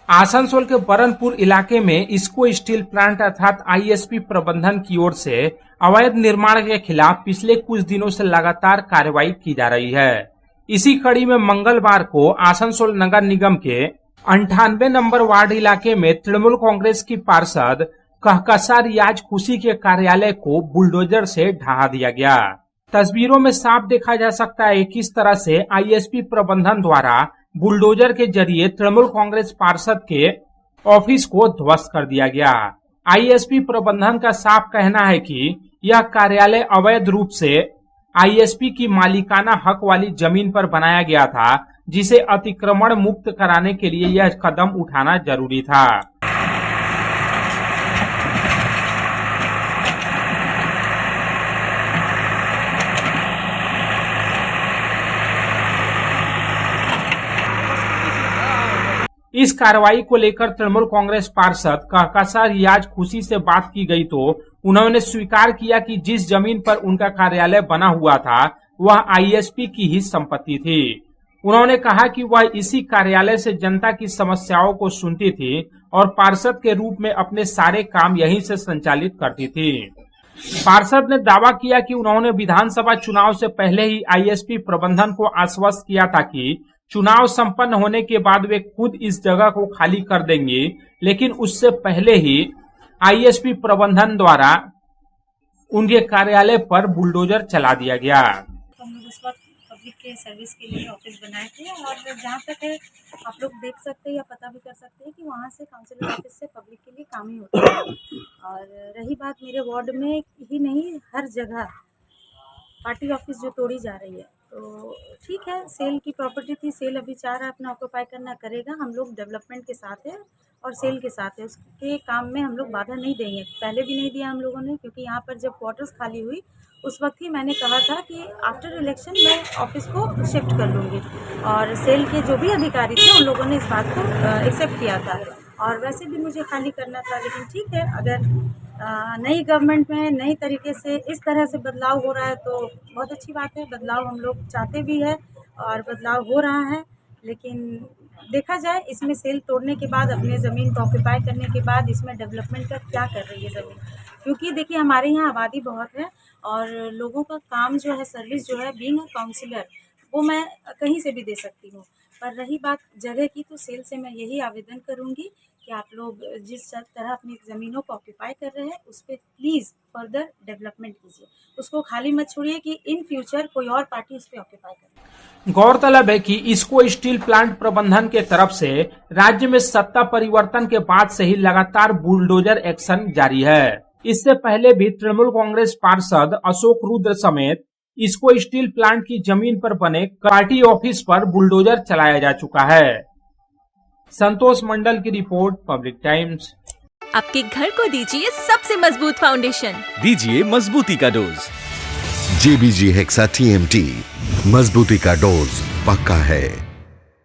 आसनसोल के बरनपुर इलाके में इस्को स्टील प्लांट अर्थात आईएसपी प्रबंधन की ओर से अवैध निर्माण के खिलाफ पिछले कुछ दिनों से लगातार कार्रवाई की जा रही है। इसी कड़ी में मंगलवार को आसनसोल नगर निगम के 98 नंबर वार्ड इलाके में तृणमूल कांग्रेस की पार्षद कहकशा रियाज खुशी के कार्यालय को बुलडोजर से ढहा दिया गया। तस्वीरों में साफ देखा जा सकता है किस तरह से आईएसपी प्रबंधन द्वारा बुलडोजर के जरिए तृणमूल कांग्रेस पार्षद के ऑफिस को ध्वस्त कर दिया गया। आईएसपी प्रबंधन का साफ कहना है कि यह कार्यालय अवैध रूप से आईएसपी की मालिकाना हक वाली जमीन पर बनाया गया था, जिसे अतिक्रमण मुक्त कराने के लिए यह कदम उठाना जरूरी था। इस कार्रवाई को लेकर तृणमूल कांग्रेस पार्षद कहकशा रियाज खुशी से बात की गई तो उन्होंने स्वीकार किया कि जिस जमीन पर उनका कार्यालय बना हुआ था वह आईएसपी की ही संपत्ति थी। उन्होंने कहा कि वह इसी कार्यालय से जनता की समस्याओं को सुनती थी और पार्षद के रूप में अपने सारे काम यहीं से संचालित करती थी। पार्षद ने दावा किया कि उन्होंने विधानसभा चुनाव से पहले ही आईएसपी प्रबंधन को आश्वस्त किया था कि चुनाव संपन्न होने के बाद वे खुद इस जगह को खाली कर देंगे, लेकिन उससे पहले ही आईएसपी प्रबंधन द्वारा उनके कार्यालय पर बुलडोजर चला दिया गया। हम लोग उस वक्त पब्लिक के सर्विस के लिए ऑफिस बनाए थे और जहाँ तक है आप लोग देख सकते हैं या पता भी कर सकते हैं कि वहाँ से काउंसिलर ऑफिस से पब्लिक के लिए काम ही होता है। और रही बात मेरे वार्ड में ही नहीं, हर जगह पार्टी ऑफिस जो तोड़ी जा रही है, तो ठीक है, सेल की प्रॉपर्टी थी, सेल अभी चाह रहा है अपना ऑक्यूपाई करना, करेगा। हम लोग डेवलपमेंट के साथ है और सेल के साथ है, उसके काम में हम लोग बाधा नहीं देंगे। पहले भी नहीं दिया हम लोगों ने, क्योंकि यहाँ पर जब क्वार्टर्स खाली हुई उस वक्त ही मैंने कहा था कि आफ्टर इलेक्शन मैं ऑफिस को शिफ्ट कर लूँगी, और सेल के जो भी अधिकारी थे उन लोगों ने इस बात को एक्सेप्ट किया था और वैसे भी मुझे खाली करना था। लेकिन ठीक है, अगर नई गवर्नमेंट में नई तरीके से इस तरह से बदलाव हो रहा है तो बहुत अच्छी बात है। बदलाव हम लोग चाहते भी है और बदलाव हो रहा है, लेकिन देखा जाए इसमें सेल तोड़ने के बाद, अपने ज़मीन को ऑक्यूपाई करने के बाद इसमें डेवलपमेंट का क्या कर रही है ज़मीन। क्योंकि देखिए हमारे यहाँ आबादी बहुत है और लोगों का काम जो है, सर्विस जो है, बीइंग अ काउंसिलर, वो मैं कहीं से भी दे सकती हूँ। पर रही बात जगह की, तो सेल से मैं यही आवेदन करूँगी कि आप लोग जिस तरह अपनी ज़मीनों को ऑक्यूपाई कर रहे हैं उस पर प्लीज़ फर्दर डेवलपमेंट कीजिए, उसको खाली मत छोड़िए कि इन फ्यूचर कोई और पार्टी उस पर ऑक्यूपाई करे। गौरतलब है कि इस्को स्टील प्लांट प्रबंधन के तरफ से राज्य में सत्ता परिवर्तन के बाद से ही लगातार बुलडोजर एक्शन जारी है। इससे पहले भी तृणमूल कांग्रेस पार्षद अशोक रुद्र समेत इस्को स्टील प्लांट की जमीन पर बने पार्टी ऑफिस पर बुलडोजर चलाया जा चुका है। संतोष मंडल की रिपोर्ट, पब्लिक टाइम्स। आपके घर को दीजिए सबसे मजबूत फाउंडेशन, दीजिए मजबूती का डोज। JBG हेक्सा TMT, मजबूती का डोज पक्का है।